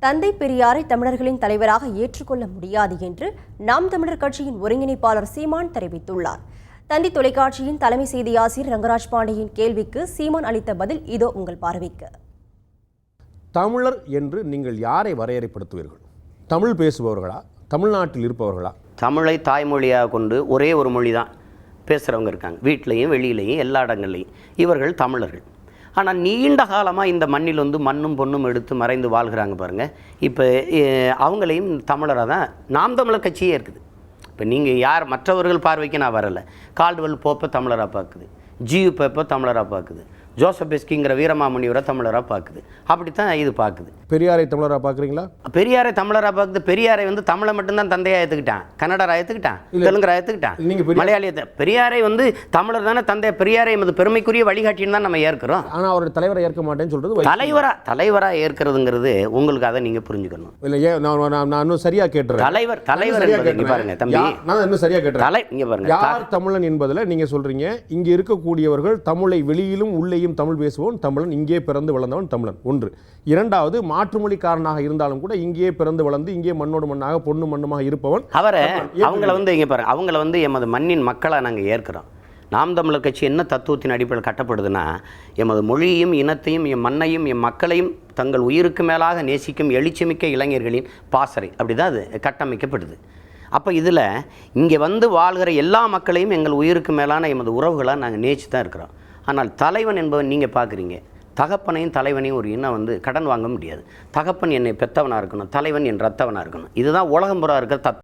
தந்தை பெரியாரை தமிழர்களின் தலைவராக ஏற்றுக்கொள்ள முடியாது என்று நாம் தமிழர் கட்சியின் ஒருங்கிணைப்பாளர் சீமான் தெரிவித்துள்ளார். தந்தி தொலைக்காட்சியின் தலைமை செய்தி ஆசிரியர் ரங்கராஜ் பாண்டியின் கேள்விக்கு சீமான் அளித்த பதில் இதோ உங்கள் பார்வைக்கு. தமிழர் என்று நீங்கள் யாரை வரையறைப்படுத்துவீர்கள்? தமிழ் பேசுபவர்களா, தமிழ்நாட்டில் இருப்பவர்களா? தமிழை தாய்மொழியாக கொண்டு ஒரே ஒரு மொழி தான் பேசுகிறவங்க இருக்காங்க, வீட்டிலையும் வெளியிலையும் எல்லா இடங்கள்லையும். இவர்கள் தமிழர்கள். ஆனால் நீண்ட காலமாக இந்த மண்ணில் வந்து மண்ணும் பொண்ணும் எடுத்து மறைந்து வாழ்கிறாங்க பாருங்கள். இப்போ அவங்களையும் தமிழராக தான் நாம் தமிழர் கட்சியே இருக்குது. இப்போ நீங்கள் யார் மற்றவர்கள் பார்வைக்கு நான் வரலை. கால்டுவெல் போப்பை தமிழராக பார்க்குது, ஜியு பேப்பை தமிழராக பார்க்குது, ஜோசப் பெஸ்கிங்கிற வீரமாமுனிவரை தமிழராக பார்க்குது. அப்படித்தான் இது பார்க்குது. பெரியாரை தமிழராக பார்க்குறீங்களா? பெரியாரை தமிழராக பார்க்குது. பெரியாரை வந்து தமிழை மட்டும்தான் தந்தையாக ஏற்றுக்கிட்டான், கன்னடராக ஏற்றுக்கிட்டான், தெலுங்கராக ஏற்றுக்கிட்டான், மலையாளியத்தை. பெரியாரை வந்து தமிழர் தானே தந்தை. பெரியாரை எமது பெருமைக்குரிய வழிகாட்டின்னு தான் நம்ம ஏற்கிறோம். ஆனால் அவர் தலைவரை ஏற்க மாட்டேன்னு சொல்கிறது தலைவராக ஏற்கிறதுங்கிறது உங்களுக்கு அதை நீங்கள் புரிஞ்சுக்கணும். இல்லை, நான் இன்னும் சரியாக கேட்டுறேன். தலைவர் பாருங்க தம்பி, நான் இன்னும் சரியாக கேட்டுறேன். இங்கே பாருங்க, யார் தமிழன் என்பதில் நீங்கள் சொல்கிறீங்க, இங்கே இருக்கக்கூடியவர்கள் தமிழை வெளியிலும் உள்ளேயும் தமிழ் பேசுவோம் தமிழன், இங்கே பிறந்து வளர்ந்தவன் தமிழன். ஒன்று. இரண்டாவது, மாற்றுமொழிக்காரனாக இருந்தாலும் கூட இங்கே பிறந்து வளர்ந்து இங்கே மண்ணோடு மண்ணாக பொண்ணு மண்ணுமாக இருப்பவன் அவங்கள வந்து இங்கே பாருங்க, அவங்கள வந்து எமது மண்ணின் மக்களாக நாங்கள் ஏற்கிறோம். நாம் தமிழர் கட்சி என்ன தத்துவத்தின் அடிப்படையில் கட்டப்படுதுன்னா, எமது மொழியையும் இனத்தையும் எம் மண்ணையும் எம் மக்களையும் தங்கள் உயிருக்கு மேலாக நேசிக்கும் எழுச்சிமிக்க இளைஞர்களின் பாசறை, அப்படிதான் அது கட்டமைக்கப்படுது. அப்போ இதில் இங்கே வந்து வாழ்கிற எல்லா மக்களையும் எங்கள் உயிருக்கு மேலான எமது உறவுகளாக நாங்கள் நேசித்து தான் இருக்கிறோம். ஆனால் தலைவன் என்பவன் நீங்கள் பார்க்குறீங்க, தகப்பனையும் தலைவனையும் ஒரு இனம் வந்து கடன் வாங்க முடியாது. தகப்பன் என்னை பெற்றவனாக இருக்கணும், தலைவன் என் ரத்தவனாக இருக்கணும். இதுதான் உலகம் புறா இருக்கிற